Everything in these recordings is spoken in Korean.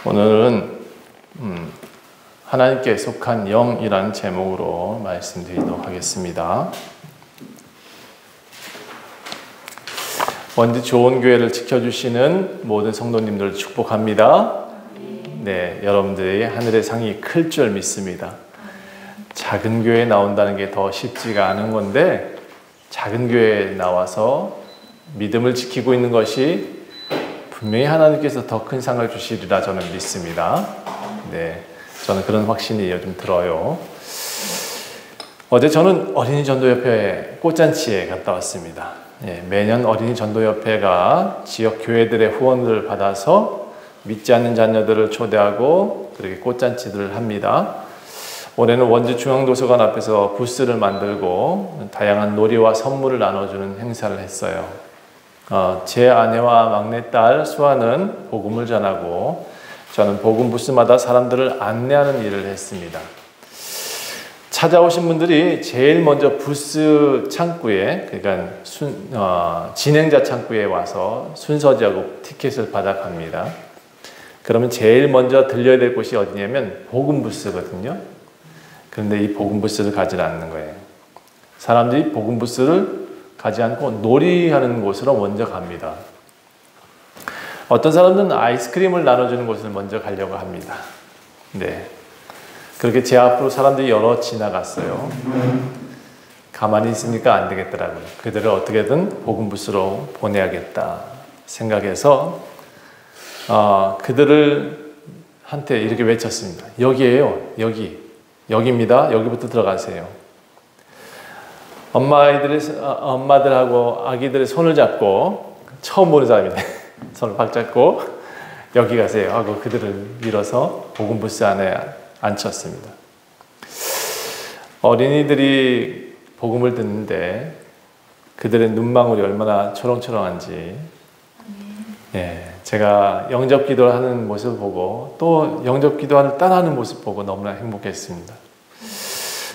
오늘은 하나님께 속한 영이라는 제목으로 말씀드리도록 하겠습니다. 원주 좋은 교회를 지켜주시는 모든 성도님들을 축복합니다. 네, 여러분들이 하늘의 상이 클 줄 믿습니다. 작은 교회에 나온다는 게 더 쉽지가 않은 건데, 작은 교회에 나와서 믿음을 지키고 있는 것이 분명히 하나님께서 더 큰 상을 주시리라 저는 믿습니다. 네, 저는 그런 확신이 요즘 들어요. 어제 저는 어린이 전도협회 꽃잔치에 갔다 왔습니다. 네, 매년 어린이 전도협회가 지역 교회들의 후원을 받아서 믿지 않는 자녀들을 초대하고 그렇게 꽃잔치들을 합니다. 올해는 원주 중앙도서관 앞에서 부스를 만들고 다양한 놀이와 선물을 나눠주는 행사를 했어요. 제 아내와 막내딸 수아는 복음을 전하고 저는 복음 부스마다 사람들을 안내하는 일을 했습니다. 찾아오신 분들이 제일 먼저 부스 창구에, 그러니까 진행자 창구에 와서 순서지하고 티켓을 받아갑니다. 그러면 제일 먼저 들려야 될 곳이 어디냐면 복음 부스거든요. 그런데 이 복음 부스를 가지 않는 거예요. 사람들이 복음 부스를 가지 않고 놀이하는 곳으로 먼저 갑니다. 어떤 사람들은 아이스크림을 나눠주는 곳을 먼저 가려고 합니다. 네, 그렇게 제 앞으로 사람들이 여러 지나갔어요. 가만히 있으니까 안 되겠더라고요. 그들을 어떻게든 복음 부스로 보내야겠다 생각해서 그들을 한테 이렇게 외쳤습니다. 여기에요. 여기입니다. 여기부터 들어가세요. 엄마들하고 아기들의 손을 잡고, 처음 보는 사람인데 손을 박 잡고 여기 가세요 하고 그들을 밀어서 복음 부스 안에 앉혔습니다. 어린이들이 복음을 듣는데 그들의 눈망울이 얼마나 초롱초롱한지, 제가 영접 기도를 하는 모습을 보고 또 영접 기도를 따라하는 모습 보고 너무나 행복했습니다.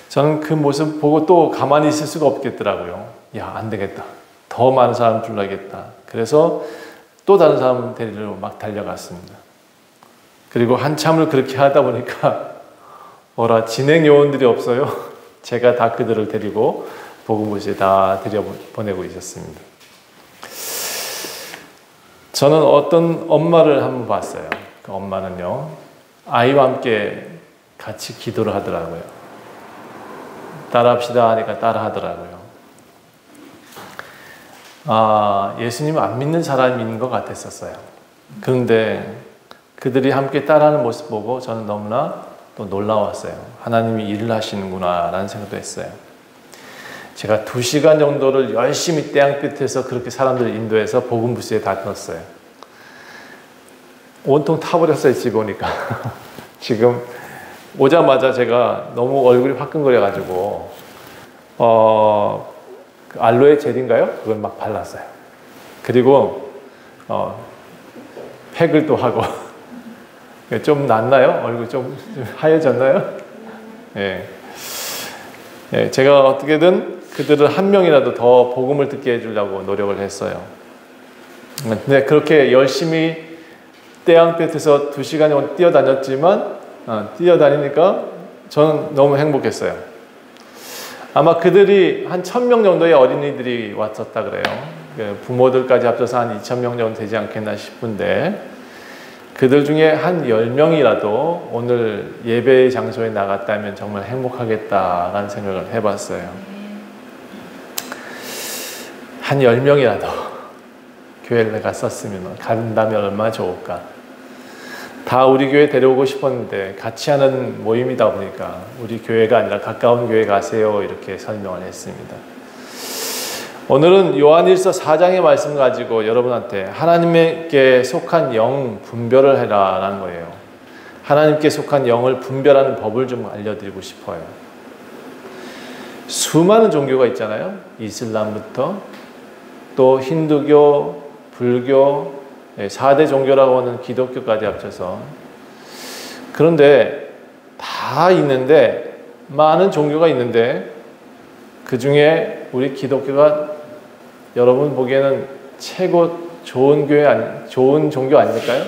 저는 그 모습 보고 또 가만히 있을 수가 없겠더라고요. 야, 안 되겠다. 더 많은 사람 불러야겠다. 그래서 또 다른 사람 데리러 막 달려갔습니다. 그리고 한참을 그렇게 하다 보니까 진행 요원들이 없어요. 제가 다 그들을 데리고 복음부스에 다 들여보내고 있었습니다. 저는 어떤 엄마를 한번 봤어요. 그 엄마는요, 아이와 함께 같이 기도를 하더라고요. 따라합시다 하니까 따라하더라고요. 예수님을 안 믿는 사람인 것 같았었어요. 그런데 그들이 함께 따라하는 모습 보고 저는 너무나 또 놀라웠어요. 하나님이 일을 하시는구나 라는 생각도 했어요. 제가 2시간 정도를 열심히 땅끝에서 그렇게 사람들을 인도해서 복음 부스에 다 넣었어요. 온통 타버렸어요. 집에 오니까. 지금 오자마자 제가 너무 얼굴이 화끈거려가지고 그 알로에 젤인가요? 그걸 막 발랐어요. 그리고 팩을 또 하고 좀 낫나요? 얼굴 좀 하얘졌나요? 예. 제가 어떻게든 그들을 한 명이라도 더 복음을 듣게 해주려고 노력을 했어요. 근데 그렇게 열심히 태양볕에서 2시간 정도 뛰어다녔지만 뛰어다니니까 저는 너무 행복했어요. 아마 그들이 한 1000명 정도의 어린이들이 왔었다 그래요. 부모들까지 합쳐서 한 2000명 정도 되지 않겠나 싶은데, 그들 중에 한 10명이라도 오늘 예배 장소에 나갔다면 정말 행복하겠다라는 생각을 해봤어요. 한 10명이라도 교회를 갔었으면, 간다면 얼마나 좋을까. 다 우리 교회 데려오고 싶었는데 같이 하는 모임이다 보니까 우리 교회가 아니라 가까운 교회 가세요 이렇게 설명을 했습니다. 오늘은 요한일서 4장의 말씀 가지고 여러분한테 하나님께 속한 영 분별을 해라 라는 거예요. 하나님께 속한 영을 분별하는 법을 좀 알려드리고 싶어요. 수많은 종교가 있잖아요. 이슬람부터 또 힌두교, 불교, 4대 종교라고 하는 기독교까지 합쳐서. 그런데 다 있는데, 많은 종교가 있는데 그 중에 우리 기독교가 여러분 보기에는 최고 좋은 교회, 좋은 종교 아닐까요?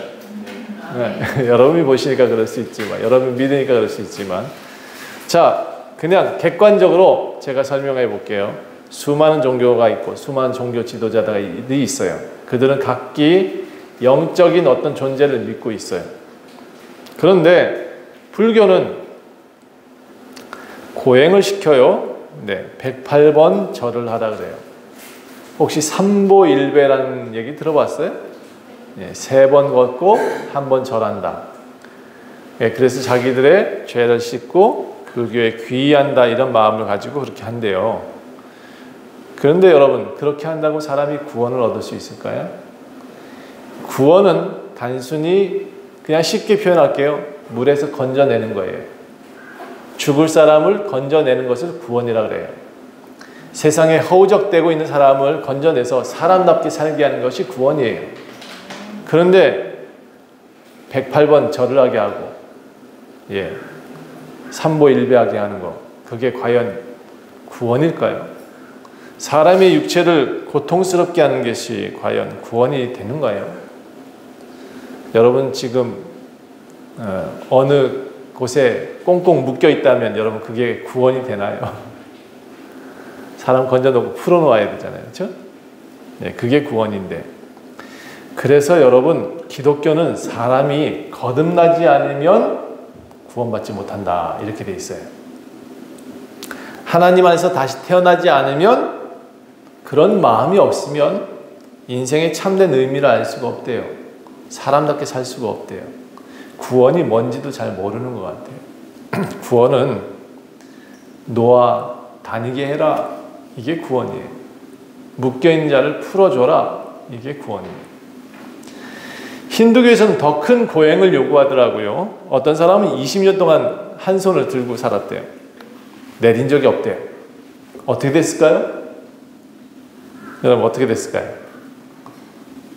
네. 여러분이 보시니까 그럴 수 있지만, 여러분이 믿으니까 그럴 수 있지만, 자, 그냥 객관적으로 제가 설명해 볼게요. 수많은 종교가 있고 수많은 종교 지도자들이 있어요. 그들은 각기 영적인 어떤 존재를 믿고 있어요. 그런데 불교는 고행을 시켜요. 네, 108번 절을 하라 그래요. 혹시 삼보일배라는 얘기 들어봤어요? 네, 3번 걷고 1번 절한다. 네, 그래서 자기들의 죄를 씻고 불교에 귀의한다 이런 마음을 가지고 그렇게 한대요. 그런데 여러분, 그렇게 한다고 사람이 구원을 얻을 수 있을까요? 구원은 단순히 그냥 쉽게 표현할게요. 물에서 건져내는 거예요. 죽을 사람을 건져내는 것을 구원이라 그래요. 세상에 허우적대고 있는 사람을 건져내서 사람답게 살게 하는 것이 구원이에요. 그런데 108번 절을 하게 하고, 예, 삼보일배하게 하는 거, 그게 과연 구원일까요? 사람의 육체를 고통스럽게 하는 것이 과연 구원이 되는가요? 여러분 지금 어느 곳에 꽁꽁 묶여 있다면 여러분 그게 구원이 되나요? 사람 건져놓고 풀어놓아야 되잖아요. 그렇죠? 네, 그게 구원인데, 그래서 여러분 기독교는 사람이 거듭나지 않으면 구원받지 못한다 이렇게 돼 있어요. 하나님 안에서 다시 태어나지 않으면, 그런 마음이 없으면 인생의 참된 의미를 알 수가 없대요. 사람답게 살 수가 없대요. 구원이 뭔지도 잘 모르는 것 같아요. 구원은 놓아 다니게 해라, 이게 구원이에요. 묶여있는 자를 풀어줘라, 이게 구원이에요. 힌두교에서는 더 큰 고행을 요구하더라고요. 어떤 사람은 20년 동안 한 손을 들고 살았대요. 내린 적이 없대요. 어떻게 됐을까요? 여러분 어떻게 됐을까요?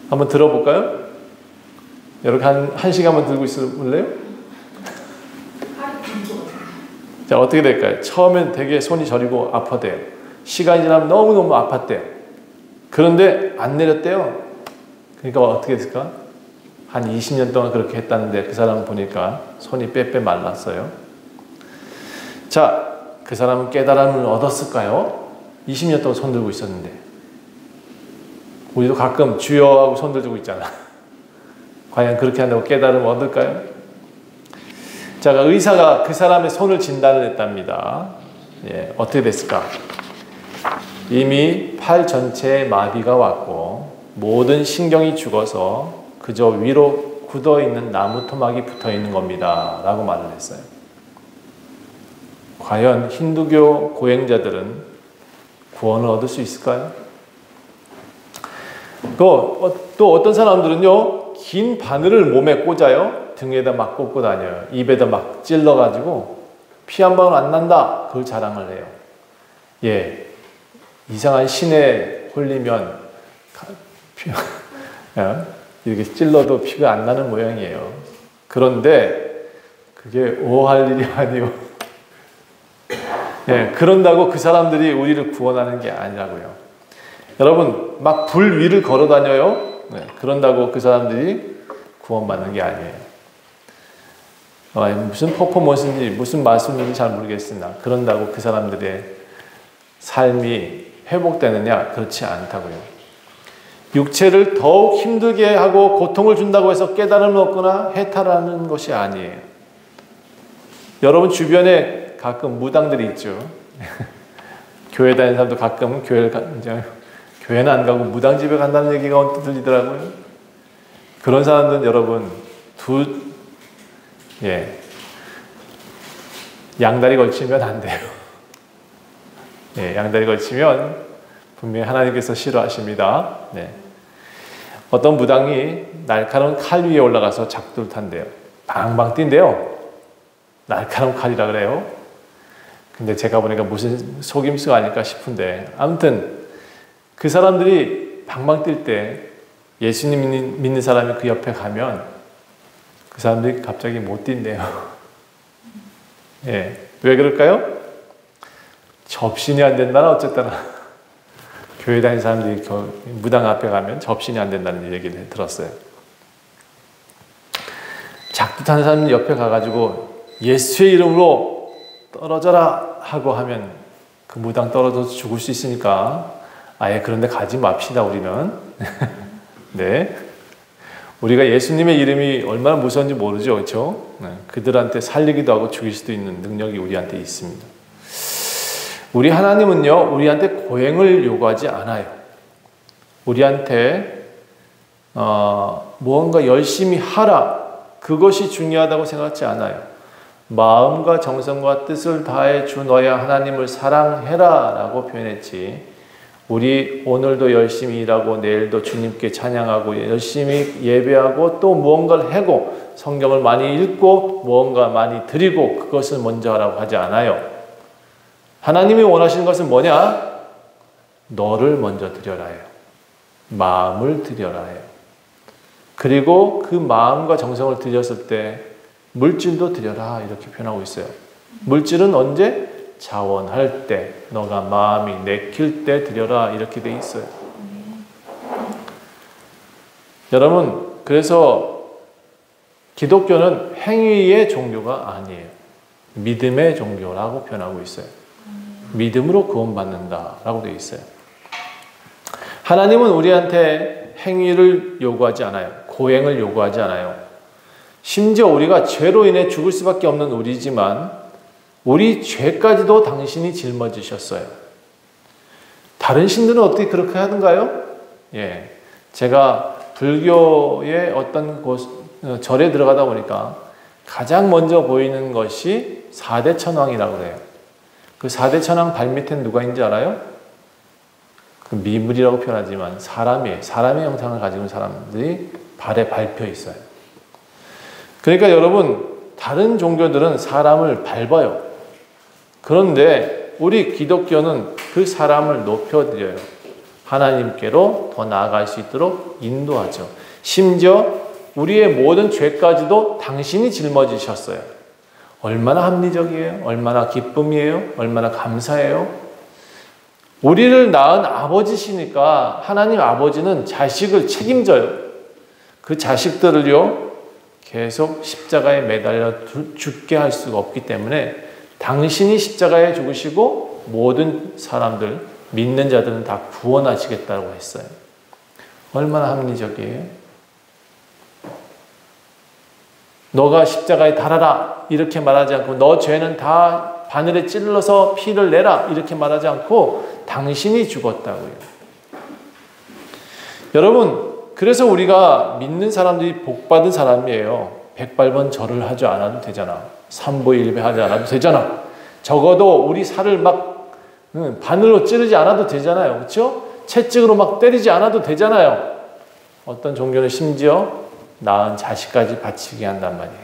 한번 들어볼까요? 여러분 한 시간만 들고 있을래요? 자, 어떻게 될까요? 처음엔 되게 손이 저리고 아파대요. 시간이 지나면 너무너무 아팠대요. 그런데 안 내렸대요. 그러니까 어떻게 됐을까? 한 20년 동안 그렇게 했다는데 그 사람 보니까 손이 빼빼 말랐어요. 자, 그 사람은 깨달음을 얻었을까요? 20년 동안 손 들고 있었는데. 우리도 가끔 주여 하고 손 들고 있잖아. 과연 그렇게 한다고 깨달음을 얻을까요? 자, 의사가 그 사람의 손을 진단을 했답니다. 예, 어떻게 됐을까? 이미 팔 전체에 마비가 왔고 모든 신경이 죽어서 그저 위로 굳어있는 나무 토막이 붙어있는 겁니다 라고 말을 했어요. 과연 힌두교 고행자들은 구원을 얻을 수 있을까요? 또 어떤 사람들은요, 긴 바늘을 몸에 꽂아요. 등에다 막 꽂고 다녀요. 입에다 막 찔러가지고 피 한 방울 안 난다, 그걸 자랑을 해요. 예, 이상한 신에 홀리면 이렇게 찔러도 피가 안 나는 모양이에요. 그런데 그게 오할 일이 아니오. 예, 그런다고 그 사람들이 우리를 구원하는 게 아니라고요. 여러분 막 불 위를 걸어 다녀요. 네, 그런다고 그 사람들이 구원받는 게 아니에요. 무슨 퍼포먼스인지 무슨 말씀인지 잘 모르겠으나 그런다고 그 사람들의 삶이 회복되느냐? 그렇지 않다고요. 육체를 더욱 힘들게 하고 고통을 준다고 해서 깨달음을 얻거나 해탈하는 것이 아니에요. 여러분 주변에 가끔 무당들이 있죠. 교회 다니는 사람도 가끔 교회는 안 가고 무당집에 간다는 얘기가 언뜻 들리더라고요. 그런 사람들은 여러분 양다리 걸치면 안 돼요. 예, 양다리 걸치면 분명히 하나님께서 싫어하십니다. 네. 어떤 무당이 날카로운 칼 위에 올라가서 작두를 탄대요. 방방 뛴대요. 날카로운 칼이라 그래요. 근데 제가 보니까 무슨 속임수가 아닐까 싶은데, 아무튼 그 사람들이 방방 뛸 때 예수님 믿는 사람이 그 옆에 가면 그 사람들이 갑자기 못 뛴대요. 예, 왜 그럴까요? 접신이 안 된다나 어쨌거나 교회 다니는 사람들이 무당 앞에 가면 접신이 안 된다는 얘기를 들었어요. 따뜻한 사람 옆에 가가지고 예수의 이름으로 떨어져라 하고 하면 그 무당 떨어져서 죽을 수 있으니까 아예 그런 데 가지 맙시다, 우리는. 네. 우리가 예수님의 이름이 얼마나 무서운지 모르죠, 그렇죠? 네. 그들한테 살리기도 하고 죽일 수도 있는 능력이 우리한테 있습니다. 우리 하나님은요, 우리한테 고행을 요구하지 않아요. 우리한테 무언가 열심히 하라, 그것이 중요하다고 생각하지 않아요. 마음과 정성과 뜻을 다해 주 너의 하나님을 사랑해라 라고 표현했지, 우리 오늘도 열심히 일하고 내일도 주님께 찬양하고 열심히 예배하고 또 무언가를 하고 성경을 많이 읽고 무언가 많이 드리고 그것을 먼저 하라고 하지 않아요. 하나님이 원하시는 것은 뭐냐? 너를 먼저 드려라 해요. 마음을 드려라 해요. 그리고 그 마음과 정성을 드렸을 때 물질도 드려라 이렇게 표현하고 있어요. 물질은 언제? 자원할 때, 너가 마음이 내킬 때 드려라 이렇게 돼 있어요. 여러분, 그래서 기독교는 행위의 종교가 아니에요. 믿음의 종교라고 표현하고 있어요. 믿음으로 구원받는다라고 되어 있어요. 하나님은 우리한테 행위를 요구하지 않아요. 고행을 요구하지 않아요. 심지어 우리가 죄로 인해 죽을 수밖에 없는 우리지만 우리 죄까지도 당신이 짊어지셨어요. 다른 신들은 어떻게 그렇게 하던가요? 예, 제가 불교의 어떤 절에 들어가다 보니까 가장 먼저 보이는 것이 4대 천왕이라고 그래요. 그 4대 천왕 발밑엔 누가 있는지 알아요? 그 미물이라고 표현하지만 사람이에요. 사람의 형상을 가지고 있는 사람들이 발에 밟혀 있어요. 그러니까 여러분, 다른 종교들은 사람을 밟아요. 그런데 우리 기독교는 그 사람을 높여드려요. 하나님께로 더 나아갈 수 있도록 인도하죠. 심지어 우리의 모든 죄까지도 당신이 짊어지셨어요. 얼마나 합리적이에요? 얼마나 기쁨이에요? 얼마나 감사해요? 우리를 낳은 아버지시니까 하나님 아버지는 자식을 책임져요. 그 자식들을요, 계속 십자가에 매달려 죽게 할 수가 없기 때문에 당신이 십자가에 죽으시고 모든 사람들, 믿는 자들은 다 구원하시겠다고 했어요. 얼마나 합리적이에요? 너가 십자가에 달아라 이렇게 말하지 않고, 너 죄는 다 바늘에 찔러서 피를 내라 이렇게 말하지 않고 당신이 죽었다고요. 여러분, 그래서 우리가 믿는 사람들이 복받은 사람이에요. 108번 절을 하지 않아도 되잖아. 삼보일배 하지 않아도 되잖아. 적어도 우리 살을 막 바늘로 찌르지 않아도 되잖아요. 그렇죠? 채찍으로 막 때리지 않아도 되잖아요. 어떤 종교는 심지어 낳은 자식까지 바치게 한단 말이에요.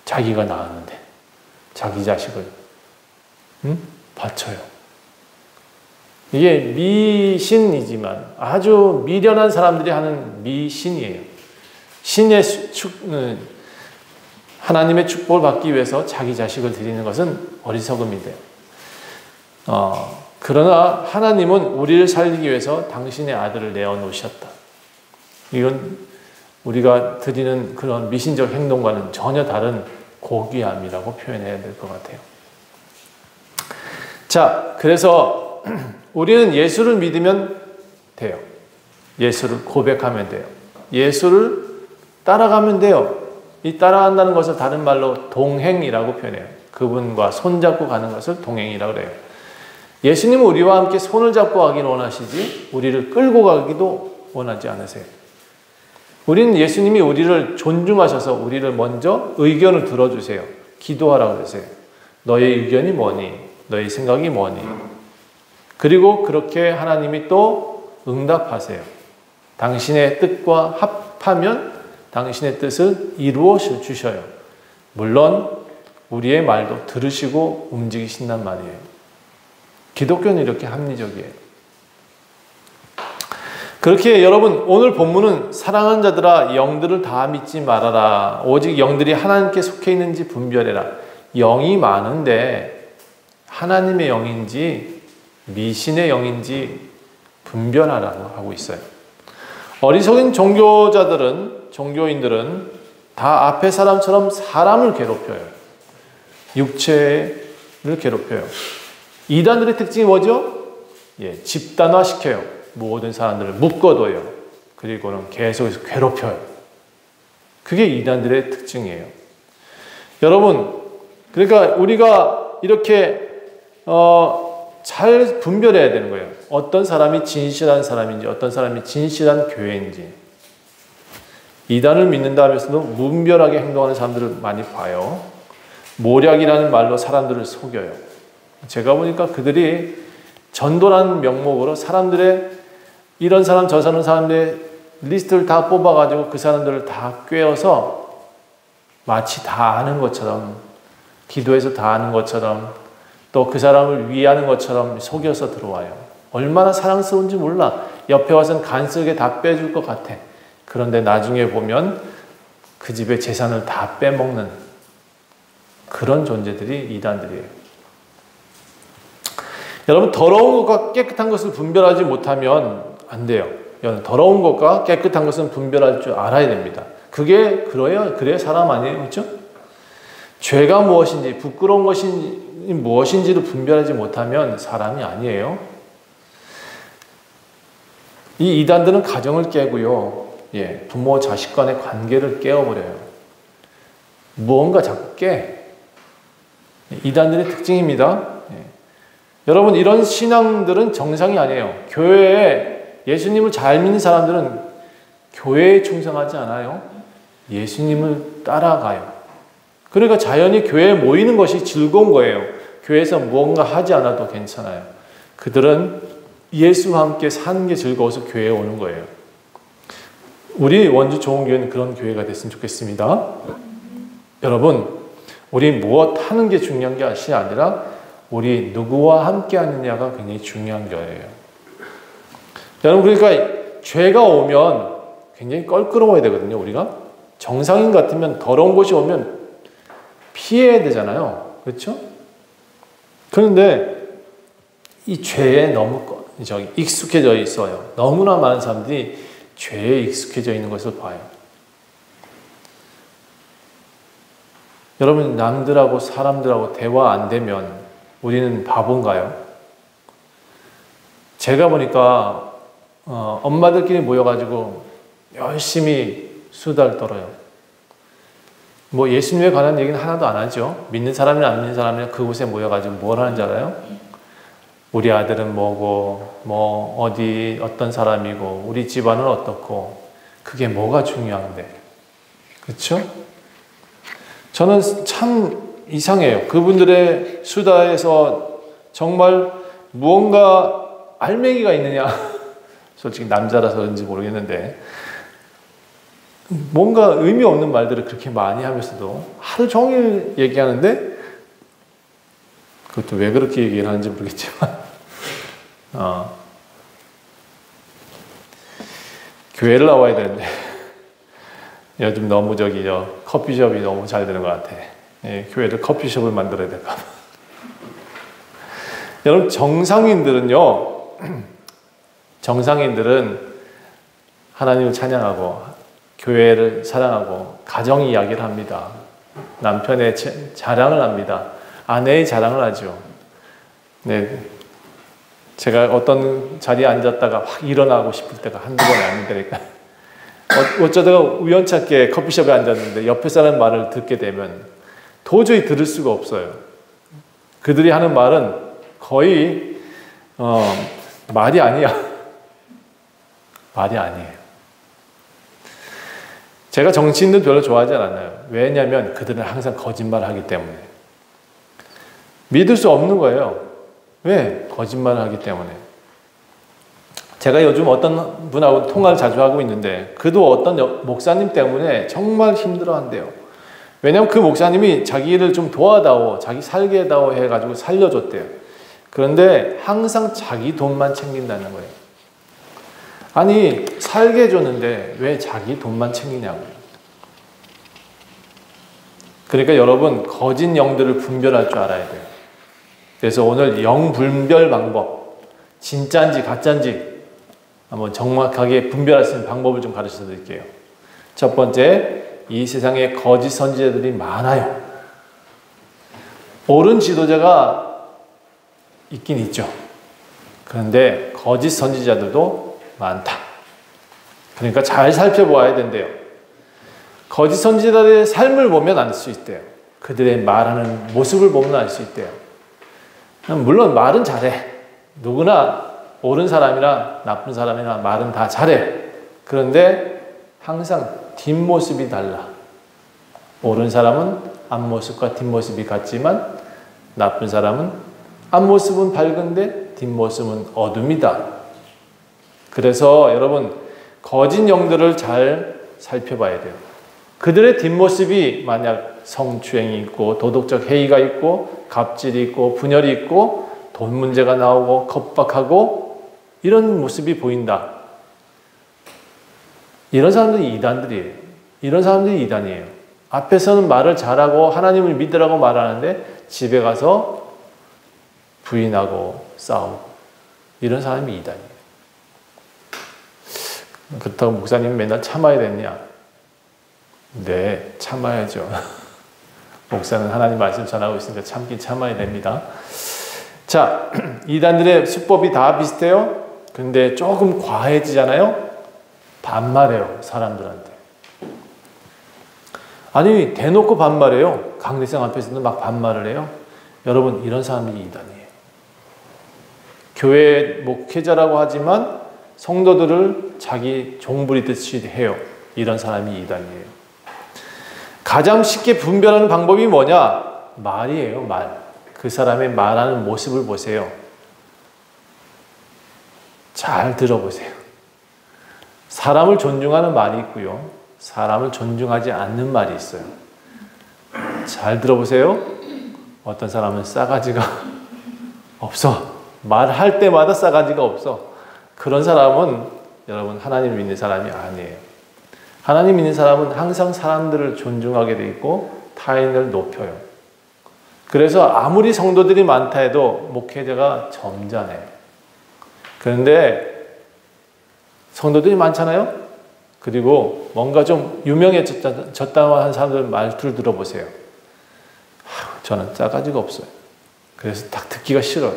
자기가 낳았는데 자기 자식을 바쳐요. 이게 미신이지만 아주 미련한 사람들이 하는 미신이에요. 신의 하나님의 축복을 받기 위해서 자기 자식을 드리는 것은 어리석음이 돼요. 그러나 하나님은 우리를 살리기 위해서 당신의 아들을 내어놓으셨다. 이건 우리가 드리는 그런 미신적 행동과는 전혀 다른 고귀함이라고 표현해야 될 것 같아요. 자, 그래서 우리는 예수를 믿으면 돼요. 예수를 고백하면 돼요. 예수를 따라가면 돼요. 이 따라간다는 것을 다른 말로 동행이라고 표현해요. 그분과 손잡고 가는 것을 동행이라고 그래요. 예수님은 우리와 함께 손을 잡고 가기를 원하시지 우리를 끌고 가기도 원하지 않으세요. 우리는 예수님이 우리를 존중하셔서 우리를 먼저 의견을 들어주세요. 기도하라고 그러세요. 너의 의견이 뭐니? 너의 생각이 뭐니? 그리고 그렇게 하나님이 또 응답하세요. 당신의 뜻과 합하면 당신의 뜻을 이루어 주셔요. 물론 우리의 말도 들으시고 움직이신단 말이에요. 기독교는 이렇게 합리적이에요. 그렇게 여러분, 오늘 본문은 사랑하는 자들아 영들을 다 믿지 말아라. 오직 영들이 하나님께 속해 있는지 분별해라. 영이 많은데 하나님의 영인지 미신의 영인지 분별하라고 하고 있어요. 어리석은 종교인들은 다 앞에 사람처럼 사람을 괴롭혀요. 육체를 괴롭혀요. 이단들의 특징이 뭐죠? 집단화시켜요. 모든 사람들을 묶어둬요. 그리고는 계속해서 괴롭혀요. 그게 이단들의 특징이에요. 여러분, 그러니까 우리가 이렇게 잘 분별해야 되는 거예요. 어떤 사람이 진실한 사람인지, 어떤 사람이 진실한 교회인지. 이단을 믿는다 하면서도 무분별하게 행동하는 사람들을 많이 봐요. 모략이라는 말로 사람들을 속여요. 제가 보니까 그들이 전도라는 명목으로 사람들의 이런 사람 저 사람들의 리스트를 다 뽑아가지고 그 사람들을 다 꿰어서 마치 다 아는 것처럼, 기도해서 다 아는 것처럼, 또 그 사람을 위하는 것처럼 속여서 들어와요. 얼마나 사랑스러운지 몰라. 옆에 와서는 간쓰게 다 빼줄 것 같아. 그런데 나중에 보면 그 집의 재산을 다 빼먹는 그런 존재들이 이단들이에요. 여러분, 더러운 것과 깨끗한 것을 분별하지 못하면 안 돼요. 더러운 것과 깨끗한 것은 분별할 줄 알아야 됩니다. 그게 그래야 사람 아니에요, 그렇죠? 죄가 무엇인지, 부끄러운 것이 무엇인지를 분별하지 못하면 사람이 아니에요. 이 이단들은 가정을 깨고요, 부모 자식 간의 관계를 깨어버려요. 무언가 자꾸 깨. 이단들의 특징입니다. 여러분, 이런 신앙들은 정상이 아니에요. 교회에 예수님을 잘 믿는 사람들은 교회에 충성하지 않아요. 예수님을 따라가요. 그러니까 자연히 교회에 모이는 것이 즐거운 거예요. 교회에서 무언가 하지 않아도 괜찮아요. 그들은 예수와 함께 사는 게 즐거워서 교회에 오는 거예요. 우리 원주 좋은교회는 그런 교회가 됐으면 좋겠습니다. 여러분, 우리 무엇 하는 게 중요한 것이 아니라 우리 누구와 함께 하느냐가 굉장히 중요한 거예요. 여러분, 그러니까 죄가 오면 굉장히 껄끄러워야 되거든요. 우리가 정상인 같으면 더러운 것이 오면 피해야 되잖아요. 그렇죠? 그런데 이 죄에 너무 익숙해져 있어요. 너무나 많은 사람들이 죄에 익숙해져 있는 것을 봐요. 여러분, 남들하고 사람들하고 대화 안 되면 우리는 바본가요? 제가 보니까 엄마들끼리 모여가지고 열심히 수다를 떨어요. 뭐 예수님에 관한 얘기는 하나도 안 하죠. 믿는 사람이나 안 믿는 사람이나 그곳에 모여가지고 뭘 하는지 알아요? 우리 아들은 뭐고, 어떤 사람이고, 우리 집안은 어떻고, 그게 뭐가 중요한데. 그렇죠? 저는 참 이상해요. 그분들의 수다에서 정말 무언가 알맹이가 있느냐. 솔직히 남자라서 그런지 모르겠는데 뭔가 의미 없는 말들을 그렇게 많이 하면서도 하루 종일 얘기하는데, 그것도 왜 그렇게 얘기를 하는지 모르겠지만 교회를 나와야 되는데 요즘 너무 커피숍이 너무 잘 되는 것 같아. 교회를 커피숍을 만들어야 될까 봐. 여러분, 정상인들은 하나님을 찬양하고 교회를 사랑하고 가정 이야기를 합니다. 남편의 자랑을 합니다. 아내의 자랑을 하죠. 제가 어떤 자리에 앉았다가 확 일어나고 싶을 때가 한두 번이 아니니까 어쩌다가 우연찮게 커피숍에 앉았는데 옆에 사람 말을 듣게 되면 도저히 들을 수가 없어요. 그들이 하는 말은 거의 말이 아니야. 말이 아니에요. 제가 정치인들 별로 좋아하지 않아요. 왜냐하면 그들은 항상 거짓말을 하기 때문에. 믿을 수 없는 거예요. 왜? 거짓말을 하기 때문에. 제가 요즘 어떤 분하고 통화를 자주 하고 있는데 그도 어떤 목사님 때문에 정말 힘들어한대요. 왜냐하면 그 목사님이 자기를 좀 도와다오, 자기 살게 해다오 해가지고 살려줬대요. 그런데 항상 자기 돈만 챙긴다는 거예요. 아니, 살게 해줬는데 왜 자기 돈만 챙기냐고요. 그러니까 여러분, 거짓 영들을 분별할 줄 알아야 돼요. 그래서 오늘 영 분별 방법, 진짜인지 가짜인지 한번 정확하게 분별할 수 있는 방법을 좀 가르쳐 드릴게요. 첫 번째, 이 세상에 거짓 선지자들이 많아요. 옳은 지도자가 있긴 있죠. 그런데 거짓 선지자들도 많다. 그러니까 잘 살펴보아야 된대요. 거짓 선지자들의 삶을 보면 알 수 있대요. 그들의 말하는 모습을 보면 알 수 있대요. 물론 말은 잘해. 누구나 옳은 사람이나 나쁜 사람이나 말은 다 잘해. 그런데 항상 뒷모습이 달라. 옳은 사람은 앞모습과 뒷모습이 같지만 나쁜 사람은 앞모습은 밝은데 뒷모습은 어둠이다. 그래서 여러분 거짓 영들을 잘 살펴봐야 돼요. 그들의 뒷모습이 만약 성추행이 있고 도덕적 해이가 있고 갑질이 있고 분열이 있고 돈 문제가 나오고 겁박하고 이런 모습이 보인다. 이런 사람들이 이단들이에요. 이런 사람들이 이단이에요. 앞에서는 말을 잘하고 하나님을 믿으라고 말하는데 집에 가서 부인하고 싸우고 이런 사람이 이단이에요. 그렇다고 목사님 맨날 참아야 되냐? 네, 참아야죠. 목사는 하나님 말씀 전하고 있으니까 참긴 참아야 됩니다. 자, 이단들의 수법이 다 비슷해요. 근데 조금 과해지잖아요. 반말해요, 사람들한테. 아니, 대놓고 반말해요. 강대상 앞에서도 막 반말을 해요. 여러분, 이런 사람들이 이단이에요. 교회 목회자라고 하지만 성도들을 자기 종부리듯이 해요. 이런 사람이 이단이에요. 가장 쉽게 분별하는 방법이 뭐냐? 말이에요, 말. 그 사람의 말하는 모습을 보세요. 잘 들어보세요. 사람을 존중하는 말이 있고요. 사람을 존중하지 않는 말이 있어요. 잘 들어보세요. 어떤 사람은 싸가지가 없어. 말할 때마다 싸가지가 없어. 그런 사람은 여러분 하나님을 믿는 사람이 아니에요. 하나님 믿는 사람은 항상 사람들을 존중하게 돼 있고 타인을 높여요. 그래서 아무리 성도들이 많다 해도 목회자가 점잖해요. 그런데 성도들이 많잖아요. 그리고 뭔가 좀 유명해졌다 한 사람들 말투를 들어보세요. 저는 싸가지가 없어요. 그래서 딱 듣기가 싫어요.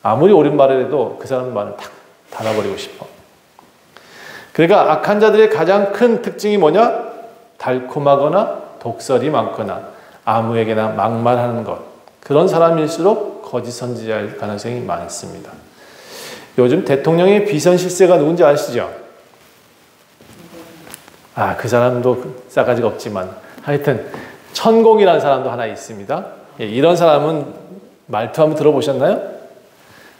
아무리 옳은 말을 해도 그 사람 말을 탁 닫아버리고 싶어. 그러니까 악한 자들의 가장 큰 특징이 뭐냐? 달콤하거나 독설이 많거나 아무에게나 막말하는 것. 그런 사람일수록 거짓 선지자일 가능성이 많습니다. 요즘 대통령의 비선 실세가 누군지 아시죠? 그 사람도 싸가지가 없지만 하여튼 천공이라는 사람도 하나 있습니다. 이런 사람은 말투 한번 들어보셨나요?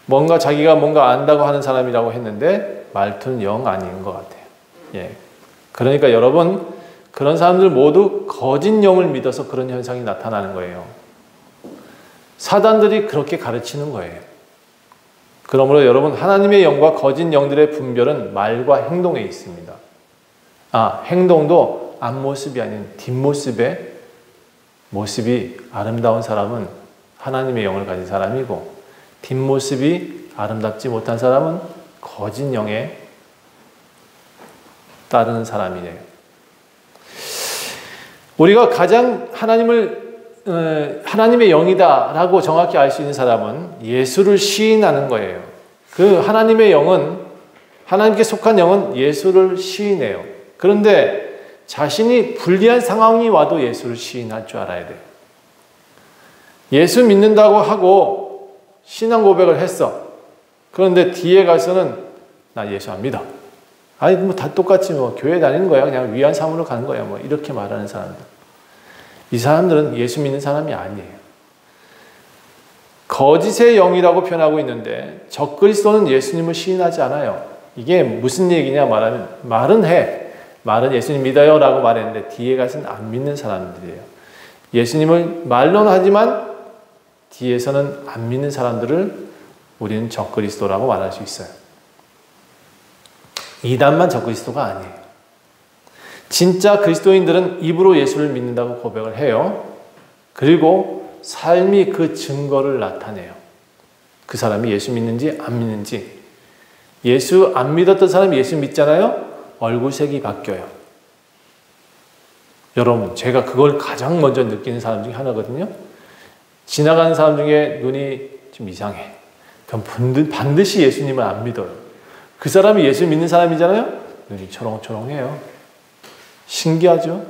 뭔가 자기가 뭔가 안다고 하는 사람이라고 했는데 말투는 영 아닌 것 같아요. 그러니까 여러분 그런 사람들 모두 거짓 영을 믿어서 그런 현상이 나타나는 거예요. 사단들이 그렇게 가르치는 거예요. 그러므로 여러분 하나님의 영과 거짓 영들의 분별은 말과 행동에 있습니다. 행동도 앞모습이 아닌 뒷모습의 모습이 아름다운 사람은 하나님의 영을 가진 사람이고 뒷모습이 아름답지 못한 사람은 거짓 영에 따르는 사람이에요. 우리가 가장 하나님의 영이다라고 정확히 알 수 있는 사람은 예수를 시인하는 거예요. 그 하나님의 영은 하나님께 속한 영은 예수를 시인해요. 그런데 자신이 불리한 상황이 와도 예수를 시인할 줄 알아야 돼요. 예수 믿는다고 하고 신앙 고백을 했어. 그런데 뒤에 가서는 나 예수 안 믿어. 다 똑같이 교회 다니는 거야. 그냥 위안 삼으러 가는 거야. 이렇게 말하는 사람들. 이 사람들은 예수 믿는 사람이 아니에요. 거짓의 영이라고 표현하고 있는데 적그리스도는 예수님을 시인하지 않아요. 이게 무슨 얘기냐 말하면 말은 해. 말은 예수님 믿어요 라고 말했는데 뒤에 가서는 안 믿는 사람들이에요. 예수님을 말로는 하지만 뒤에서는 안 믿는 사람들을 우리는 적그리스도라고 말할 수 있어요. 이단만 적그리스도가 아니에요. 진짜 그리스도인들은 입으로 예수를 믿는다고 고백을 해요. 그리고 삶이 그 증거를 나타내요. 그 사람이 예수 믿는지 안 믿는지. 예수 안 믿었던 사람이 예수 믿잖아요. 얼굴색이 바뀌어요. 여러분, 제가 그걸 가장 먼저 느끼는 사람 중에 하나거든요. 지나가는 사람 중에 눈이 좀 이상해. 그럼 반드시 예수님을 안 믿어요. 그 사람이 예수 믿는 사람이잖아요. 눈이 초롱초롱해요. 신기하죠?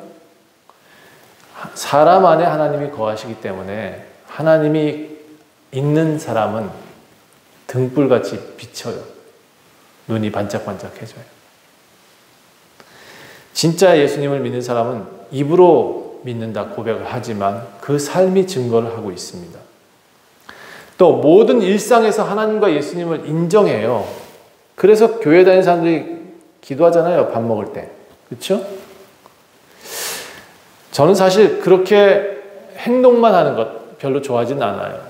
사람 안에 하나님이 거하시기 때문에 하나님이 있는 사람은 등불같이 비쳐요. 눈이 반짝반짝해져요. 진짜 예수님을 믿는 사람은 입으로 믿는다 고백을 하지만 그 삶이 증거를 하고 있습니다. 또 모든 일상에서 하나님과 예수님을 인정해요. 그래서 교회 다니는 사람들이 기도하잖아요. 밥 먹을 때. 그렇죠? 저는 사실 그렇게 행동만 하는 것 별로 좋아하지는 않아요.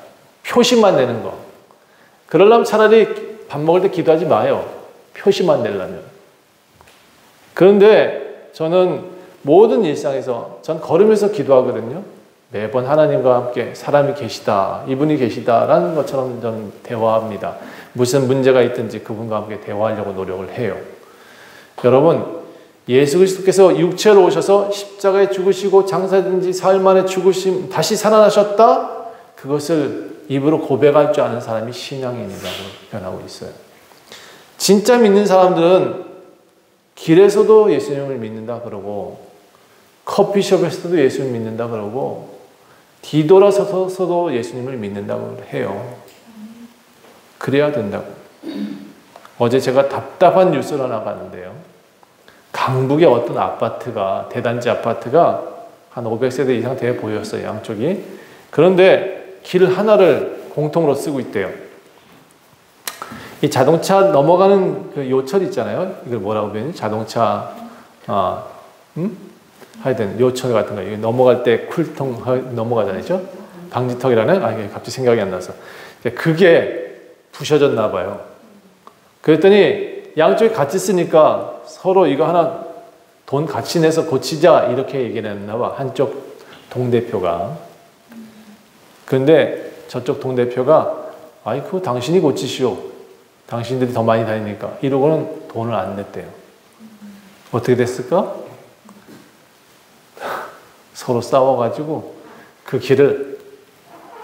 표시만 내는 거. 그러려면 차라리 밥 먹을 때 기도하지 마요. 표시만 내려면. 그런데 저는 모든 일상에서 전 걸으면서 기도하거든요. 매번 하나님과 함께 사람이 계시다, 이분이 계시다라는 것처럼 저는 대화합니다. 무슨 문제가 있든지 그분과 함께 대화하려고 노력을 해요. 여러분, 예수 그리스도께서 육체로 오셔서 십자가에 죽으시고 장사든지 사흘 만에 죽으심 다시 살아나셨다? 그것을 입으로 고백할 줄 아는 사람이 신앙인이라고 표현하고 있어요. 진짜 믿는 사람들은 길에서도 예수님을 믿는다 그러고 커피숍에서도 예수님을 믿는다 그러고 뒤돌아서서도 예수님을 믿는다고 해요. 그래야 된다고. 어제 제가 답답한 뉴스를 하나 봤는데요. 강북의 어떤 아파트가, 대단지 아파트가 한 500세대 이상 돼 보였어요. 양쪽이. 그런데 길 하나를 공통으로 쓰고 있대요. 이 자동차 넘어가는 그 요철 있잖아요. 이걸 뭐라고 표현해요? 자동차, 하여튼 요철 같은 거. 이거 넘어갈 때 쿨통 넘어가잖아요. 방지턱이라는, 갑자기 생각이 안 나서. 그게 부셔졌나 봐요. 그랬더니 양쪽이 같이 쓰니까 서로 이거 하나 돈 같이 내서 고치자 이렇게 얘기를 했나 봐. 한쪽 동대표가. 그런데 저쪽 동대표가 그거 당신이 고치시오. 당신들이 더 많이 다니니까. 이러고는 돈을 안 냈대요. 어떻게 됐을까? 서로 싸워가지고 그 길을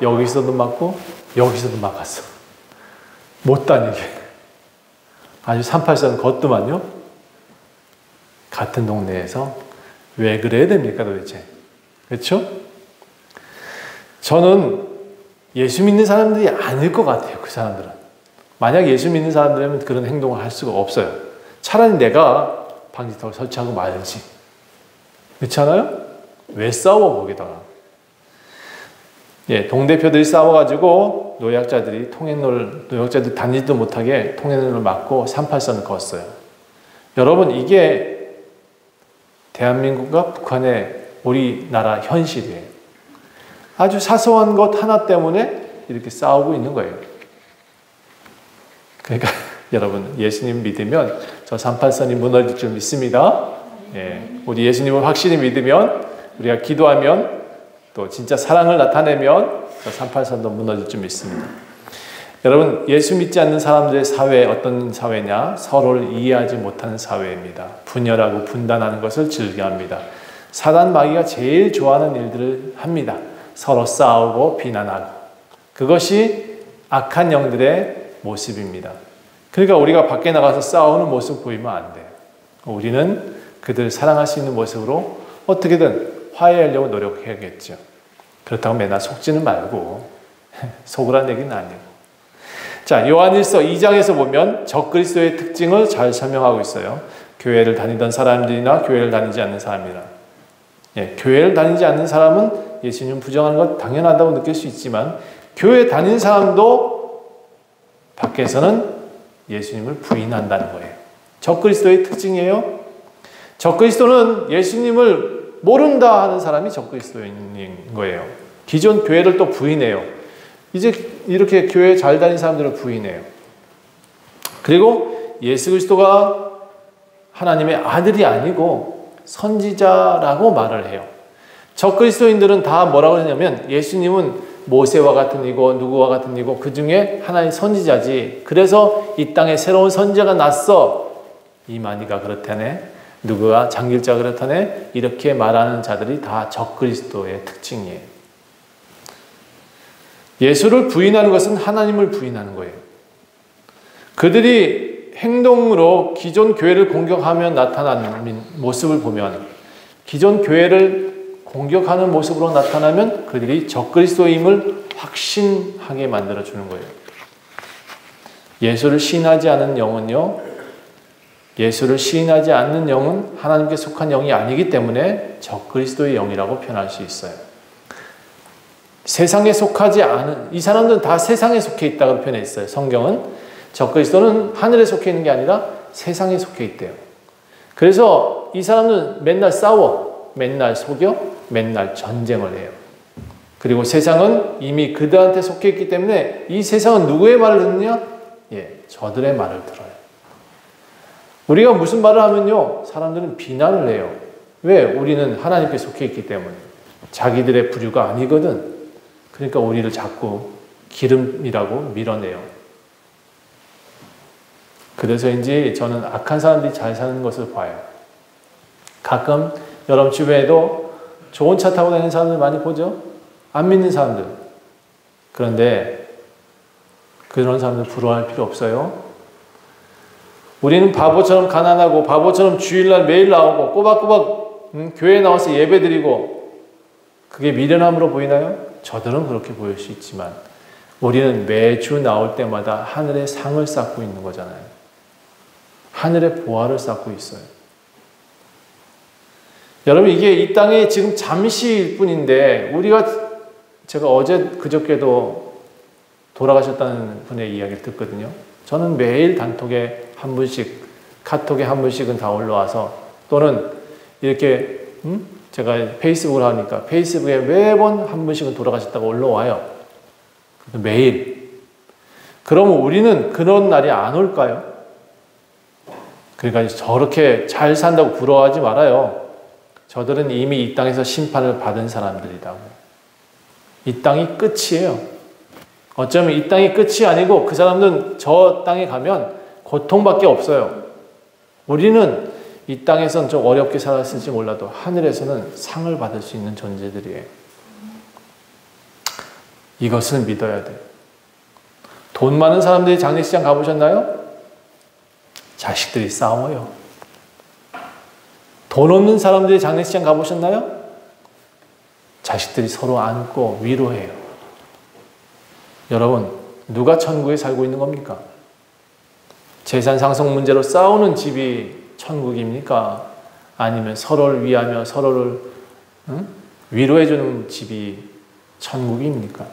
여기서도 막고 여기서도 막았어. 못 다니게. 아주 383 걷더만요. 같은 동네에서 왜 그래야 됩니까 도대체? 그렇죠? 저는 예수 믿는 사람들이 아닐 것 같아요. 그 사람들은. 만약 예수 믿는 사람들이라면 그런 행동을 할 수가 없어요. 차라리 내가 방지턱을 설치하고 말지. 그렇지 않아요? 왜 싸워 거기다가. 동대표들이 싸워가지고 노약자들이 노약자들 다니지도 못하게 통행로를 막고 383을 걷어요. 여러분, 이게 대한민국과 북한의 우리나라 현실이에요. 아주 사소한 것 하나 때문에 이렇게 싸우고 있는 거예요. 그러니까 여러분, 예수님 믿으면 저 383이 무너질 줄 믿습니다. 우리 예수님을 확실히 믿으면, 우리가 기도하면, 또 진짜 사랑을 나타내면 저 383도 무너질 줄 믿습니다. 여러분, 예수 믿지 않는 사람들의 사회 어떤 사회냐? 서로를 이해하지 못하는 사회입니다. 분열하고 분단하는 것을 즐겨합니다. 사단 마귀가 제일 좋아하는 일들을 합니다. 서로 싸우고 비난하고. 그것이 악한 영들의 모습입니다. 그러니까 우리가 밖에 나가서 싸우는 모습 보이면 안 돼요. 우리는 그들을 사랑할 수 있는 모습으로 어떻게든 화해하려고 노력해야겠죠. 그렇다고 맨날 속지는 말고 속으란 얘기는 아니고. 자, 요한일서 2장에서 보면 적그리스도의 특징을 잘 설명하고 있어요. 교회를 다니던 사람들이나 교회를 다니지 않는 사람이나. 교회를 다니지 않는 사람은 예수님 부정하는 것 당연하다고 느낄 수 있지만 교회 다니는 사람도 밖에서는 예수님을 부인한다는 거예요. 적그리스도의 특징이에요. 적그리스도는 예수님을 모른다 하는 사람이 적그리스도인 거예요. 기존 교회를 또 부인해요. 이제 이렇게 교회 잘 다니는 사람들을 부인해요. 그리고 예수 그리스도가 하나님의 아들이 아니고 선지자라고 말을 해요. 적그리스도인들은 다 뭐라고 하냐면 예수님은 모세와 같은 이고 누구와 같은 이고 그 중에 하나의 선지자지. 그래서 이 땅에 새로운 선지자가 났어. 이만희가 그렇다네. 누구가 장길자 그렇다네? 이렇게 말하는 자들이 다 적그리스도의 특징이에요. 예수를 부인하는 것은 하나님을 부인하는 거예요. 그들이 행동으로 기존 교회를 공격하며 나타나는 모습을 보면, 기존 교회를 공격하는 모습으로 나타나면 그들이 적그리스도임을 확신하게 만들어주는 거예요. 예수를 시인하지 않은 영은요, 예수를 시인하지 않는 영은 하나님께 속한 영이 아니기 때문에 적그리스도의 영이라고 표현할 수 있어요. 세상에 속하지 않은, 이 사람들은 다 세상에 속해 있다고 표현했어요. 성경은 적그리스도는 하늘에 속해 있는 게 아니라 세상에 속해 있대요. 그래서 이 사람들은 맨날 싸워, 맨날 속여, 맨날 전쟁을 해요. 그리고 세상은 이미 그들한테 속해 있기 때문에 이 세상은 누구의 말을 듣느냐? 저들의 말을 들어요. 우리가 무슨 말을 하면요, 사람들은 비난을 해요. 왜? 우리는 하나님께 속해 있기 때문에. 자기들의 부류가 아니거든. 그러니까 우리를 자꾸 기름이라고 밀어내요. 그래서인지 저는 악한 사람들이 잘 사는 것을 봐요. 가끔 여러분 주변에도 좋은 차 타고 다니는 사람들 많이 보죠? 안 믿는 사람들. 그런데 그런 사람들 부러워할 필요 없어요. 우리는 바보처럼 가난하고 바보처럼 주일날 매일 나오고 꼬박꼬박 교회에 나와서 예배드리고 그게 미련함으로 보이나요? 저들은 그렇게 보일 수 있지만 우리는 매주 나올 때마다 하늘의 상을 쌓고 있는 거잖아요. 하늘의 보화를 쌓고 있어요. 여러분, 이게 이 땅에 지금 잠시일 뿐인데 제가 어제 그저께도 돌아가셨다는 분의 이야기를 듣거든요. 저는 매일 단톡에 한 분씩, 카톡에 한 분씩은 다 올라와서, 또는 이렇게 제가 페이스북을 하니까 페이스북에 매번 한 분씩은 돌아가셨다고 올라와요. 매일. 그러면 우리는 그런 날이 안 올까요? 그러니까 저렇게 잘 산다고 부러워하지 말아요. 저들은 이미 이 땅에서 심판을 받은 사람들이라고. 이 땅이 끝이에요. 어쩌면 이 땅이 끝이 아니고 그 사람들은 저 땅에 가면 고통밖에 없어요. 우리는 이 땅에서는 좀 어렵게 살았을지 몰라도 하늘에서는 상을 받을 수 있는 존재들이에요. 이것을 믿어야 돼요. 돈 많은 사람들이 장례식장 가보셨나요? 자식들이 싸워요. 돈 없는 사람들이 장례식장 가보셨나요? 자식들이 서로 안고 위로해요. 여러분, 누가 천국에 살고 있는 겁니까? 재산 상속 문제로 싸우는 집이 천국입니까? 아니면 서로를 위하며 서로를 위로해주는 집이 천국입니까?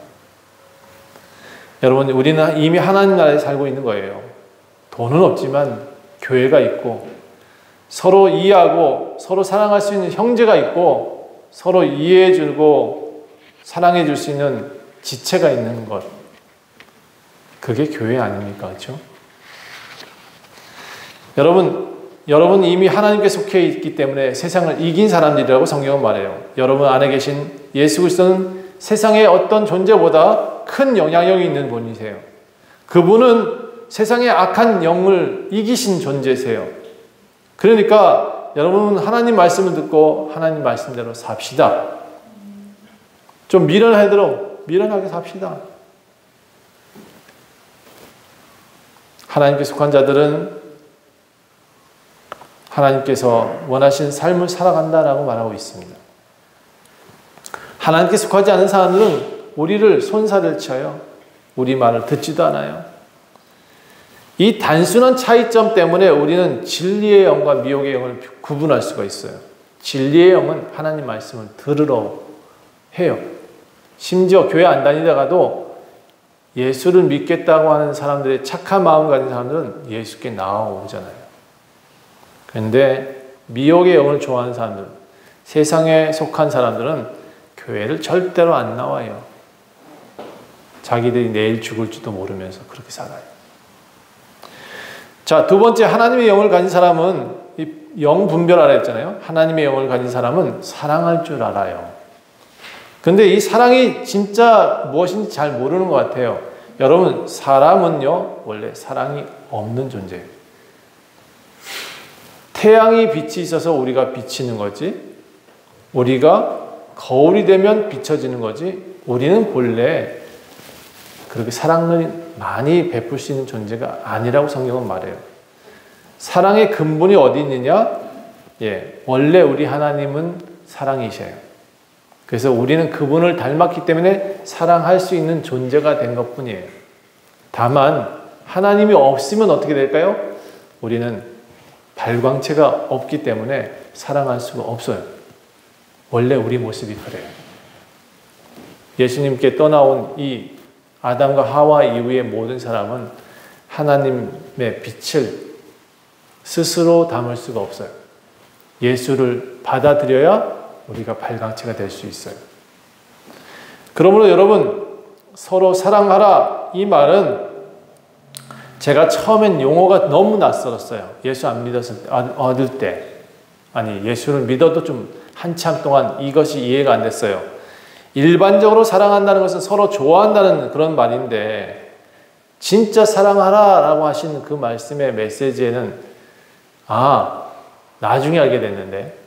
여러분, 우리는 이미 하나님 나라에 살고 있는 거예요. 돈은 없지만 교회가 있고 서로 이해하고 서로 사랑할 수 있는 형제가 있고 서로 이해해주고 사랑해줄 수 있는 지체가 있는 것, 그게 교회 아닙니까? 그렇죠? 여러분 이미 하나님께 속해 있기 때문에 세상을 이긴 사람들이라고 성경은 말해요. 여러분 안에 계신 예수 그리스도는 세상의 어떤 존재보다 큰 영향력이 있는 분이세요. 그분은 세상의 악한 영을 이기신 존재세요. 그러니까 여러분은 하나님 말씀을 듣고 하나님 말씀대로 삽시다. 좀 미련하게 삽시다. 하나님께 속한 자들은 하나님께서 원하신 삶을 살아간다라고 말하고 있습니다. 하나님께 속하지 않은 사람들은 우리를 손살을 쳐요. 우리 말을 듣지도 않아요. 이 단순한 차이점 때문에 우리는 진리의 영과 미혹의 영을 구분할 수가 있어요. 진리의 영은 하나님 말씀을 들으러 해요. 심지어 교회 안 다니다가도 예수를 믿겠다고 하는 사람들의 착한 마음을 가진 사람들은 예수께 나아오잖아요. 그런데 미혹의 영을 좋아하는 사람들, 세상에 속한 사람들은 교회를 절대로 안 나와요. 자기들이 내일 죽을지도 모르면서 그렇게 살아요. 자, 두 번째, 하나님의 영을 가진 사람은 영 분별하라 했잖아요. 하나님의 영을 가진 사람은 사랑할 줄 알아요. 근데 이 사랑이 진짜 무엇인지 잘 모르는 것 같아요. 여러분, 사람은요 원래 사랑이 없는 존재예요. 태양이 빛이 있어서 우리가 비치는 거지, 우리가 거울이 되면 비춰지는 거지, 우리는 본래 그렇게 사랑을 많이 베풀 수 있는 존재가 아니라고 성경은 말해요. 사랑의 근본이 어디 있느냐? 원래 우리 하나님은 사랑이셔요. 그래서 우리는 그분을 닮았기 때문에 사랑할 수 있는 존재가 된 것뿐이에요. 다만 하나님이 없으면 어떻게 될까요? 우리는 발광체가 없기 때문에 사랑할 수가 없어요. 원래 우리 모습이 그래요. 예수님께 떠나온 이 아담과 하와 이후의 모든 사람은 하나님의 빛을 스스로 담을 수가 없어요. 예수를 받아들여야 우리가 발광체가 될 수 있어요. 그러므로 여러분, 서로 사랑하라, 이 말은 제가 처음엔 용어가 너무 낯설었어요. 예수 안 믿었을 때, 얻을 때. 아니, 예수를 믿어도 좀 한참 동안 이것이 이해가 안 됐어요. 일반적으로 사랑한다는 것은 서로 좋아한다는 그런 말인데, 진짜 사랑하라 라고 하시는 그 말씀의 메시지에는, 나중에 알게 됐는데,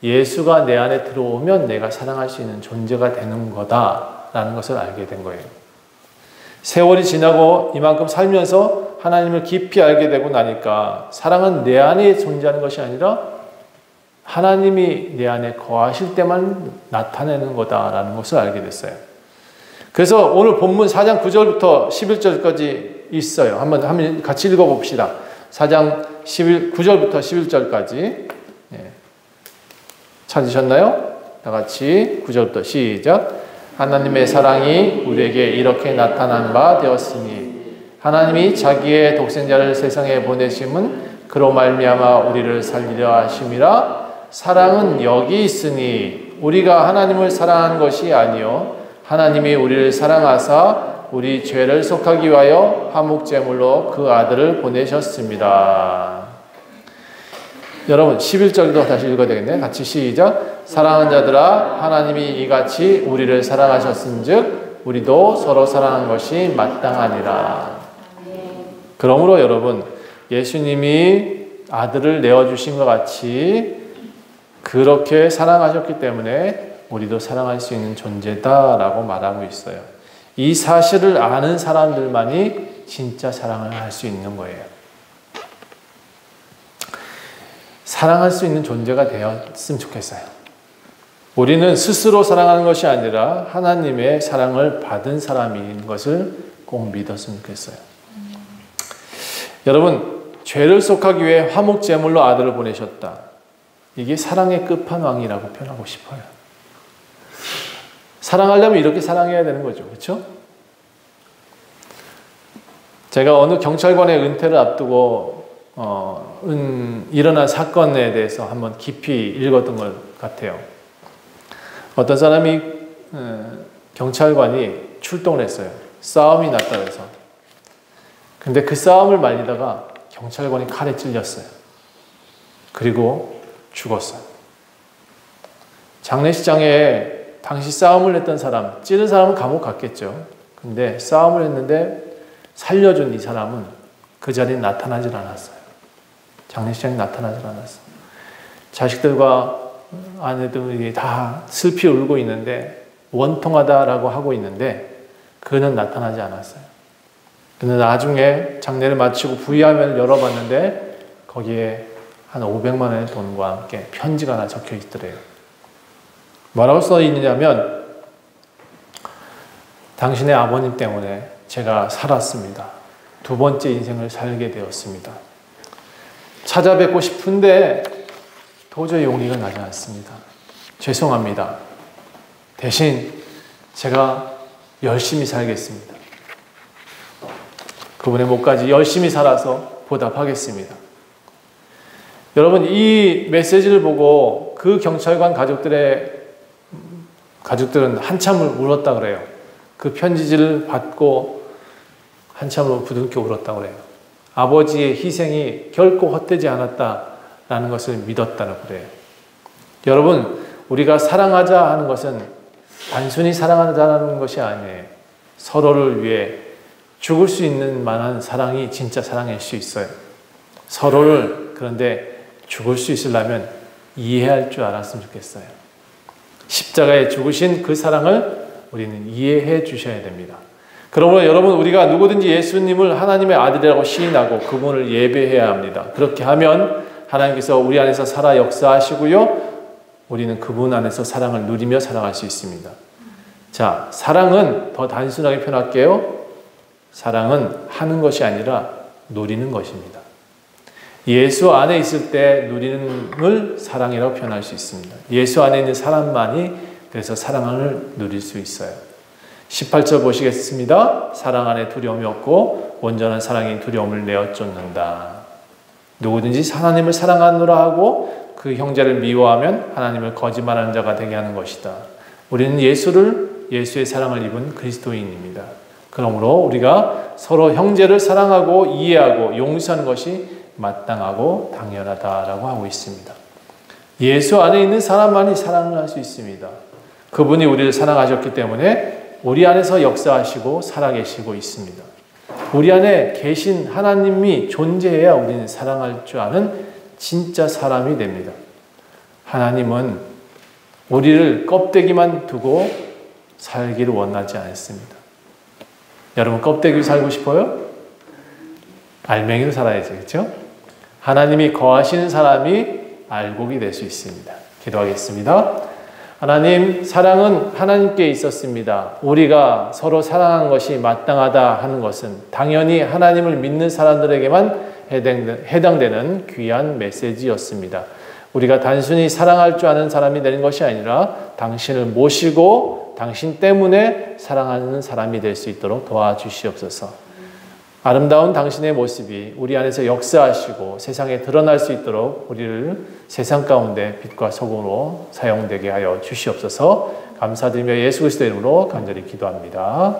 예수가 내 안에 들어오면 내가 사랑할 수 있는 존재가 되는 거다라는 것을 알게 된 거예요. 세월이 지나고 이만큼 살면서 하나님을 깊이 알게 되고 나니까 사랑은 내 안에 존재하는 것이 아니라 하나님이 내 안에 거하실 때만 나타내는 거다라는 것을 알게 됐어요. 그래서 오늘 본문 4장 9절부터 11절까지 있어요. 한번 같이 읽어봅시다. 4장 9절부터 11절까지. 찾으셨나요? 다 같이 9절부터 시작. 하나님의 사랑이 우리에게 이렇게 나타난 바 되었으니 하나님이 자기의 독생자를 세상에 보내심은 그로 말미암아 우리를 살리려 하심이라. 사랑은 여기 있으니 우리가 하나님을 사랑한 것이 아니요 하나님이 우리를 사랑하사 우리 죄를 속하기 위하여 화목제물로 그 아들을 보내셨습니다. 여러분 11절도 다시 읽어야 되겠네요. 같이 시작. 사랑하는 자들아, 하나님이 이같이 우리를 사랑하셨은즉 우리도 서로 사랑하는 것이 마땅하니라. 그러므로 여러분, 예수님이 아들을 내어주신 것 같이 그렇게 사랑하셨기 때문에 우리도 사랑할 수 있는 존재다라고 말하고 있어요. 이 사실을 아는 사람들만이 진짜 사랑을 할 수 있는 거예요. 사랑할 수 있는 존재가 되었으면 좋겠어요. 우리는 스스로 사랑하는 것이 아니라 하나님의 사랑을 받은 사람인 것을 꼭 믿었으면 좋겠어요. 여러분, 죄를 속하기 위해 화목제물로 아들을 보내셨다. 이게 사랑의 끝판왕이라고 표현하고 싶어요. 사랑하려면 이렇게 사랑해야 되는 거죠. 그렇죠? 제가 어느 경찰관의 은퇴를 앞두고 일어난 사건에 대해서 한번 깊이 읽었던 것 같아요. 어떤 사람이 경찰관이 출동을 했어요. 싸움이 났다 그래서. 근데 그 싸움을 말리다가 경찰관이 칼에 찔렸어요. 그리고 죽었어요. 장례식장에 당시 싸움을 했던 사람, 찌른 사람은 감옥 갔겠죠. 근데 싸움을 했는데 살려준 이 사람은 그 자리에 나타나질 않았어요. 장례식장에 나타나질 않았어. 자식들과 아내들이 다 슬피 울고 있는데 원통하다라고 하고 있는데 그는 나타나지 않았어요. 그는 나중에 장례를 마치고 부의화면을 열어봤는데 거기에 한 500만 원의 돈과 함께 편지가 하나 적혀 있더래요. 뭐라고 써 있느냐면, 당신의 아버님 때문에 제가 살았습니다. 두 번째 인생을 살게 되었습니다. 찾아뵙고 싶은데 도저히 용기가 나지 않습니다. 죄송합니다. 대신 제가 열심히 살겠습니다. 그분의 목까지 열심히 살아서 보답하겠습니다. 여러분, 이 메시지를 보고 그 경찰관 가족들은 한참을 울었다 그래요. 그 편지지를 받고 한참을 부둥켜 울었다 그래요. 아버지의 희생이 결코 헛되지 않았다라는 것을 믿었다고 그래요. 여러분, 우리가 사랑하자 하는 것은 단순히 사랑하자는 것이 아니에요. 서로를 위해 죽을 수 있는 만한 사랑이 진짜 사랑일 수 있어요. 서로를 그런데 죽을 수 있으려면 이해할 줄 알았으면 좋겠어요. 십자가에 죽으신 그 사랑을 우리는 이해해 주셔야 됩니다. 그러므로 여러분, 우리가 누구든지 예수님을 하나님의 아들이라고 시인하고 그분을 예배해야 합니다. 그렇게 하면 하나님께서 우리 안에서 살아 역사하시고요, 우리는 그분 안에서 사랑을 누리며 살아갈 수 있습니다. 자, 사랑은 더 단순하게 표현할게요. 사랑은 하는 것이 아니라 누리는 것입니다. 예수 안에 있을 때 누리는 걸 사랑이라고 표현할 수 있습니다. 예수 안에 있는 사람만이 그래서 사랑을 누릴 수 있어요. 18절 보시겠습니다. 사랑 안에 두려움이 없고 온전한 사랑이 두려움을 내어 쫓는다. 누구든지 하나님을 사랑하노라 하고 그 형제를 미워하면 하나님을 거짓말하는 자가 되게 하는 것이다. 우리는 예수의 사랑을 입은 그리스도인입니다. 그러므로 우리가 서로 형제를 사랑하고 이해하고 용서하는 것이 마땅하고 당연하다라고 하고 있습니다. 예수 안에 있는 사람만이 사랑을 할 수 있습니다. 그분이 우리를 사랑하셨기 때문에 우리 안에서 역사하시고 살아계시고 있습니다. 우리 안에 계신 하나님이 존재해야 우리는 사랑할 줄 아는 진짜 사람이 됩니다. 하나님은 우리를 껍데기만 두고 살기를 원하지 않습니다. 여러분, 껍데기로 살고 싶어요? 알맹이로 살아야죠. 그렇죠? 하나님이 거하시는 사람이 알곡이 될 수 있습니다. 기도하겠습니다. 하나님, 사랑은 하나님께 있었습니다. 우리가 서로 사랑하는 것이 마땅하다 하는 것은 당연히 하나님을 믿는 사람들에게만 해당되는 귀한 메시지였습니다. 우리가 단순히 사랑할 줄 아는 사람이 되는 것이 아니라 당신을 모시고 당신 때문에 사랑하는 사람이 될 수 있도록 도와주시옵소서. 아름다운 당신의 모습이 우리 안에서 역사하시고 세상에 드러날 수 있도록 우리를 세상 가운데 빛과 소금으로 사용되게 하여 주시옵소서. 감사드리며 예수 그리스도의 이름으로 간절히 기도합니다.